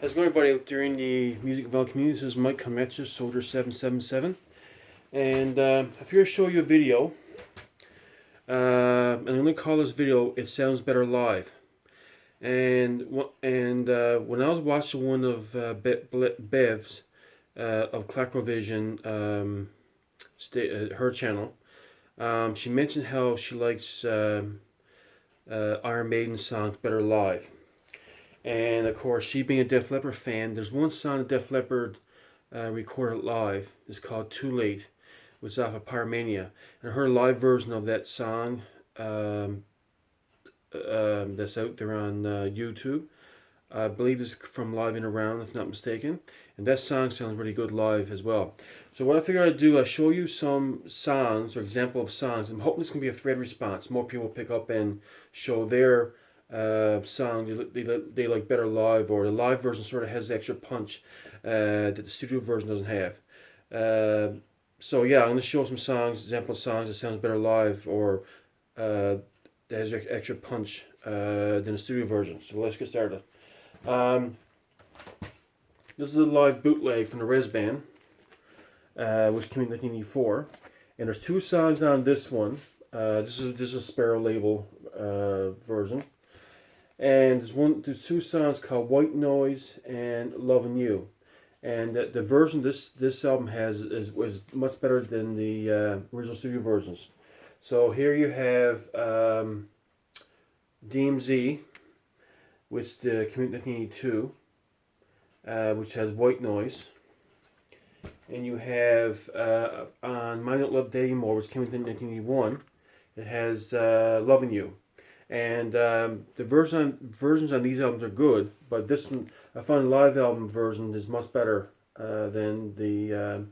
How's it going, everybody out there in the music development community? This is Mike Cometcha, Soldier 777, and I'm here to show you a video. And I'm going to call this video "It Sounds Better Live." And when I was watching one of Bev's of Clacrovision, her channel, she mentioned how she likes Iron Maiden songs better live. And of course, she being a Def Leppard fan, there's one song that Def Leppard recorded live. It's called "Too Late," which is off of Pyromania. And her live version of that song that's out there on YouTube, I believe it's from Live and Around, if not mistaken. And that song sounds really good live as well. So what I figured I'd do, I'll show you some songs or example of songs. I'm hoping this can be a thread response. More people pick up and show their songs they like better live, or the live version sort of has the extra punch that the studio version doesn't have. So yeah, I'm going to show some songs, example songs that sounds better live, or that has extra punch than the studio version. So let's get started. This is a live bootleg from the Res Band, which came in 1984, and there's two songs on this one. This is a Sparrow label version. And there's two songs called "White Noise" and "Loving You," and the version this album has was much better than the original studio versions. So here you have DMZ, which came in 1982, which has "White Noise," and you have on "Might Not Love Day Anymore," which came in 1981. It has "Loving You." And the versions on these albums are good, but this one, I find the live album version is much better than the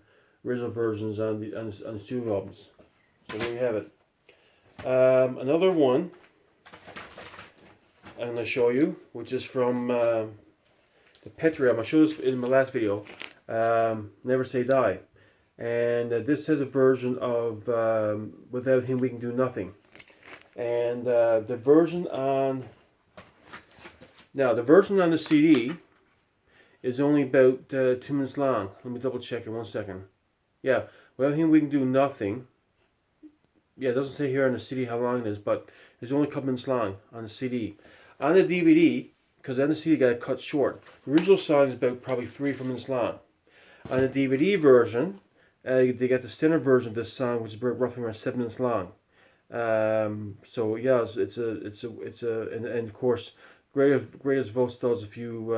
original versions on the studio albums. So there you have it. Another one I'm going to show you, which is from the Petra album. I showed this in my last video, "Never Say Die," and this has a version of "Without Him We Can Do Nothing." And the version on the CD is only about 2 minutes long. Let me double check it 1 second. Yeah, "Without Him We Can Do Nothing." Yeah, it doesn't say here on the CD how long it is, but it's only a couple minutes long on the CD. On the DVD, because on the CD got cut short, the original song is about probably 3 or 4 minutes long. On the DVD version, they got the standard version of this song, which is roughly around 7 minutes long. So yeah, and of course, Greatest Votes does a few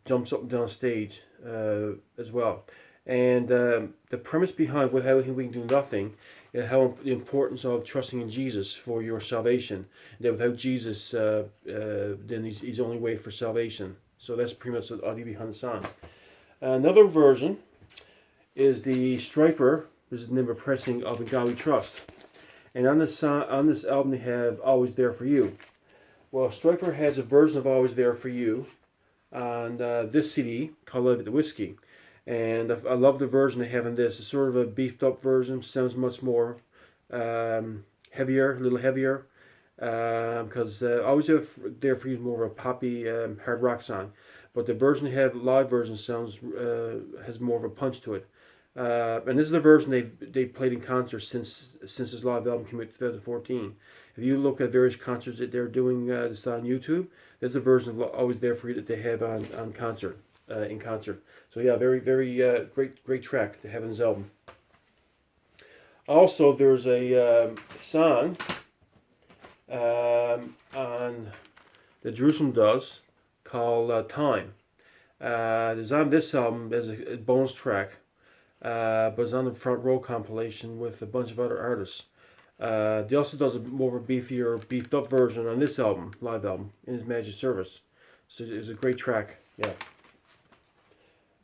jumps up and down stage as well. And the premise behind "Without Him We Can Do Nothing" is how the importance of trusting in Jesus for your salvation. That without Jesus, then he's the only way for salvation. So that's pretty much the idea behind the song. Another version is the Striper. This is the name of pressing of "In God We Trust." And on this album they have "Always There For You." Well, Striper has a version of "Always There For You" on this CD called "Live at the Whiskey." And I love the version they have in this. It's sort of a beefed up version, sounds much more heavier, a little heavier. Because "Always There For You" is more of a poppy hard rock song. But the version they have, live version, sounds has more of a punch to it. And this is the version they played in concert since this live album came out in 2014. If you look at various concerts that they're doing this on YouTube, there's a version of "Always There For You" that they have on concert in concert. So yeah, very great track to have in this album. Also, there's a song on the Jerusalem does called "Time." It's on this album as a bonus track. But it's on the Front Row compilation with a bunch of other artists. He also does a more of a beefed up version on this album, live album, "In His Majesty's Service." So it's a great track, yeah.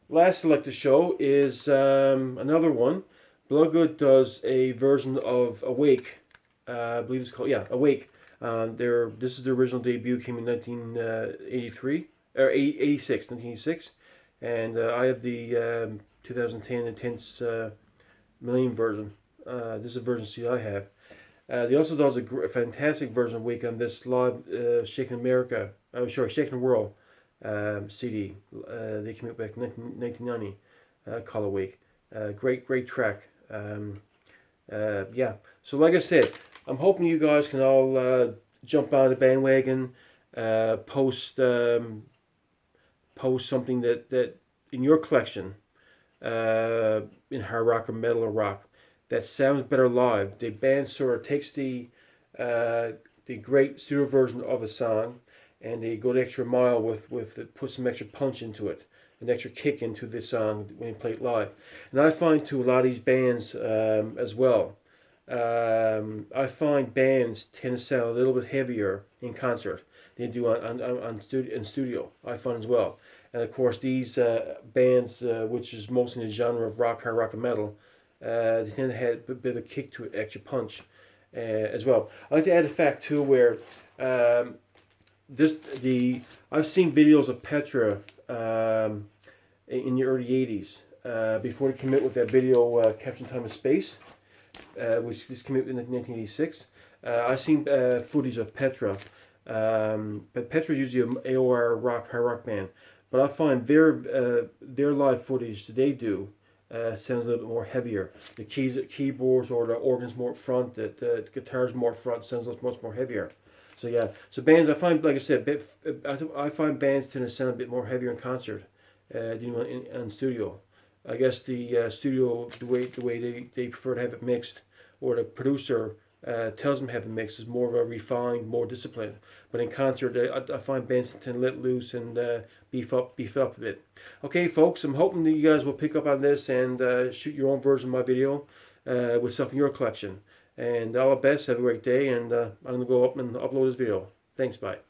Last I'd like to show is another one. Bloodgood does a version of "Awake." I believe it's called, yeah, "Awake." This is the original debut, came in 1983, or 1986, and I have the 2010 Intense Millennium version. This is a version CD I have. They also does a fantastic version of "Wake" on this live Shaking America, Shaking the World CD. They came out back in 1990. Colorway. Great track. Yeah. So like I said, I'm hoping you guys can all jump on the bandwagon, post post something that in your collection, in hard rock or metal or rock, that sounds better live. The band sort of takes the great studio version of a song, and they go the extra mile with it, put some extra punch into it, an extra kick into the song when you play it live. And I find to a lot of these bands as well. I find bands tend to sound a little bit heavier in concert than they do in studio. I find as well. And of course, these bands, which is mostly in the genre of rock, hard rock, and metal, they tend to have a bit of a kick to it, extra punch as well. I like to add a fact too, where I've seen videos of Petra in the early '80s before they came out with that video Capturing Time and Space, which just came out in 1986. I've seen footage of Petra, but Petra is usually an AOR hard rock band. But I find their live footage that they do sounds a little bit more heavier. The keyboards or the organs more up front, the guitars more up front, sounds much more heavier. So yeah, so bands I find, like I said, I find bands tend to sound a bit more heavier in concert than in studio. I guess the studio, the way they prefer to have it mixed, or the producer tells them to have it mixed, is more of a refined, more disciplined. But in concert, I find bands tend to let loose and beef up a bit. Okay, folks, I'm hoping that you guys will pick up on this and shoot your own version of my video with stuff in your collection. And all the best. Have a great day, and I'm going to go up and upload this video. Thanks, bye.